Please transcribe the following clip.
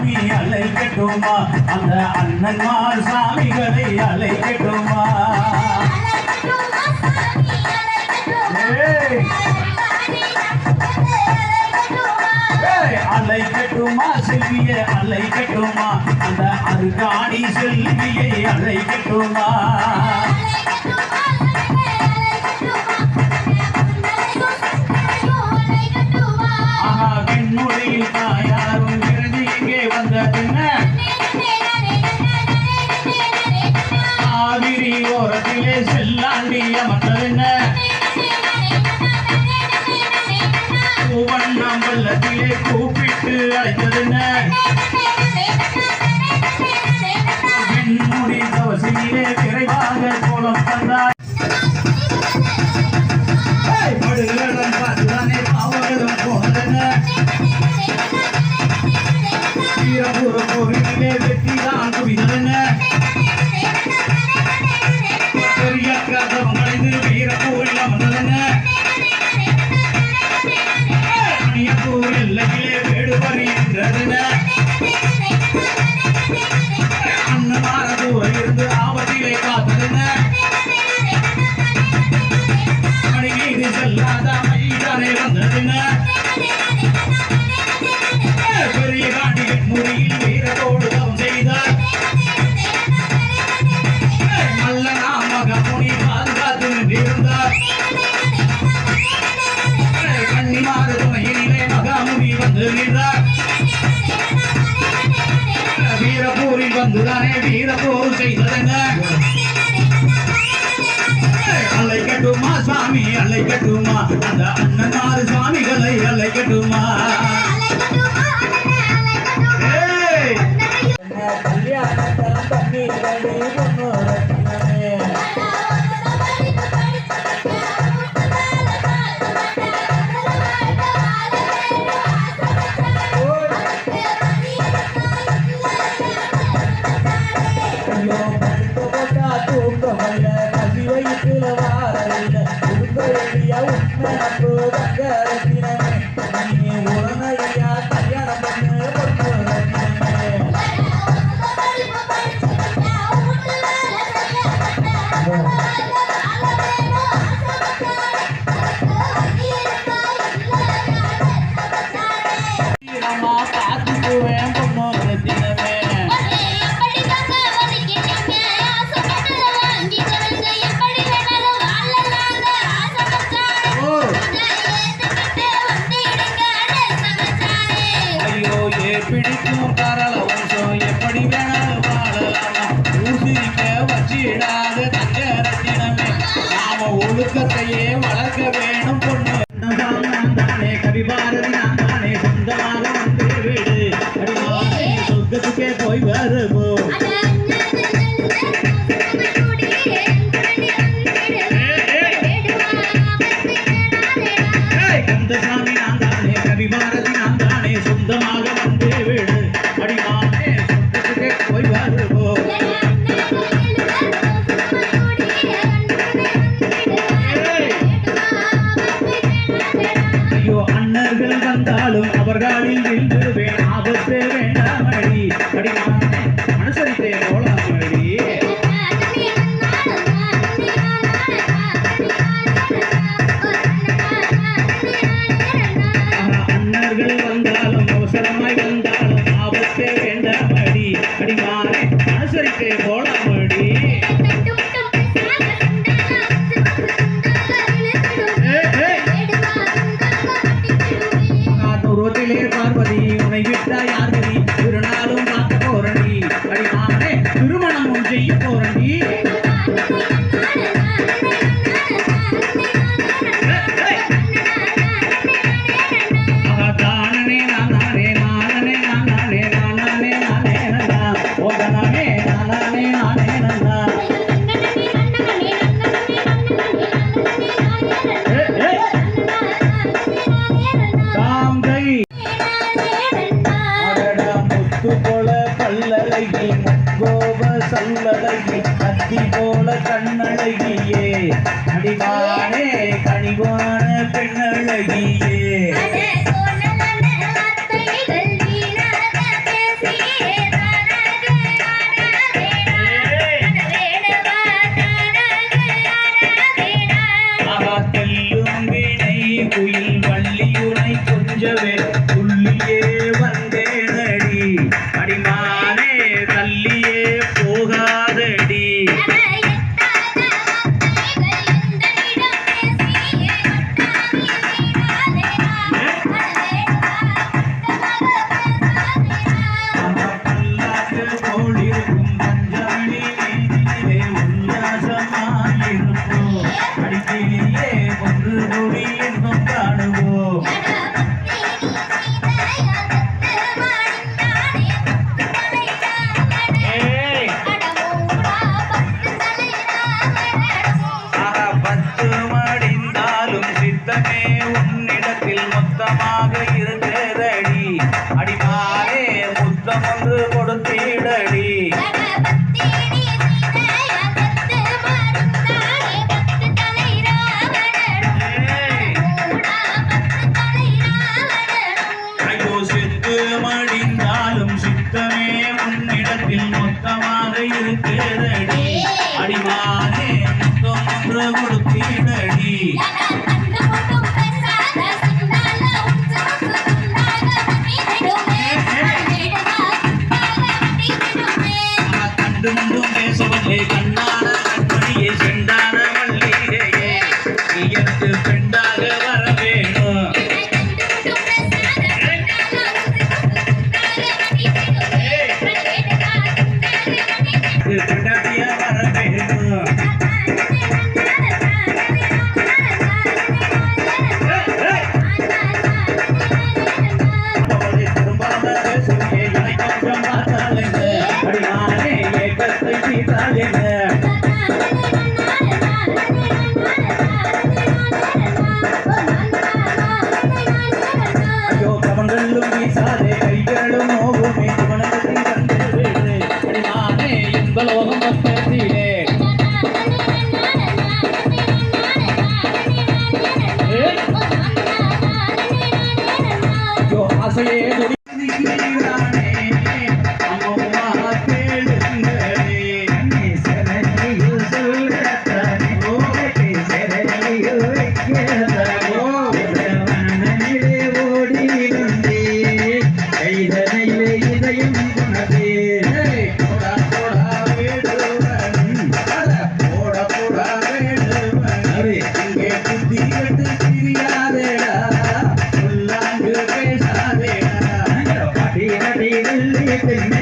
சாமி அழைக்கட்டுமா அந்த அண்ணன்மார் சாமிகளை அழைக்கட்டுமா அழைக்கட்டுமா செல்வியை அழைக்கட்டுமா அந்த அருகாணி செல்வியை அழைக்கட்டுமா வெண்மொழியில் தாயாரும் இறங்கி இங்கே வந்ததுங்க காவிரி ஓரத்திலே செல்லாண்டி அமர்ந்ததுங்க பூவண்ணம் வெள்ளத்திலே கூப்பிட்டு அழைத்ததுங்க வெண்முடி தவசியிலே விரைவாக கோலம் தந்தார் படுகளம் பார்த்துதானே பாவங்களும் போனதுங்க வீரபுர கோவிலே வெற்றிதான் குவிந்ததுங்க பெரிய கதவம் கலைந்து வீரபூரில் அமர்ந்ததுங்க அணியப்பூர் எல்லையிலே வேடுபறி என்றதுங்க அன்னமார தூரம் இருந்து ஆபத்திலே காத்ததுங்க மணிமீது செல்லாத மைதானே வந்ததுங்க பெரிய காண்டியின் முறியில் வீரத்தோடு தவம் செய்தார் மல்லனா மகமுனி பாதுகாத்து நின்றிருந்தார் கன்னிமாறு துணையிலே மகாமுனி வந்து நின்றார் வீரப்பூரில் வந்துதானே வீரப்போர் செய்ததுங்க அழைக்கட்டுமா சாமி அழைக்கட்டுமா அந்த அண்ணனாறு சாமிகளை அழைக்கட்டுமா கல்யாணம் பண்ணி பிடிக்கும் காரல வம்சம் எப்படி வேணாலும் வாழலாம் ஊசிக்க வச்சிடாத தங்க ரத்தினமே நாம ஒழுக்கத்தையே வளர்க்க வேணும் பொண்ணு நான் தானே கவி பாரதி நான் தானே சொந்தமாக வந்து வீடு அடிமானே சொர்க்கத்துக்கே போய் வருவோம் கந்தசாமி நான் தானே கவி பாரதி நான் தானே சொந்தமாக வந்து வீடு அடிமானே சொர்க்கத்துக்கே போய் வருவோம் ஐயோ அண்ணர்கள் வந்தாலும் அவர்களில் நின்றுவேன் ஆபத்தே வேண்டாமடி அடிமானே அனுசரித்தே போலாமடி அண்ணர்கள் வந்தாலும் அவசரமாய் வந்தாலும் ஆபத்தே வேண்டாமடி அடிமானே அனுசரித்தே போலாமடி உருவத்திலே பார்வதி உனை விட்டா யார்கதி ஒரு நாளும் பார்க்க போறண்டி அடிமானே திருமணமும் செய்ய போறண்டி கல்லழகி கோப சல்லழகி கத்தி போல கண்ணழகியே அடிவானே கனிவான பெண்ணழகியே முத்தம் ஒன்று கொடுத்திடடி ஐயோ செத்து மடிந்தாலும் சித்தமே உன்னிடத்தில் மொத்தமாக இருக்கிறதடி அடிமானே முத்தம் ஒன்று கொடுத்திடடி கண்டு முண்டும் பேசவில்லை கண்ணான கண்மணியே செண்டான மல்லிகையே நீ எனக்கு பெண்டாக வர வேணும் பெண்டாட்டியா வர வேணும் திரும்பாத பேசுவியே என்னை கொஞ்சம் பார்த்தாலேங்க அடிமானே ஏக்கத்தை தீர்த்தாலேங்க ஐயோ கவங்களும் வீசாதே கைகளும் நோவுமே துவனத்தில் கண்டு விடு அடிமானே இந்த லோகம் பக்கத்திலே ஐயோ ஆசையே துடிக்கிறானே அம்மா கேளுங்களே சரணியில் சொல்லத்தானே சரணியில் வைக்கிறதானோ மனநிலே ஓடி வந்தே கைதனையிலே இதயம் கொண்டே போடா போடா வேடுவன் போட போடா வேடுவன் இங்கே புத்தி கட்டு திரியாதேடா சொல்லாங்கு பேசாதேடா பாட்டி நடி வெள்ளி பெண்ணே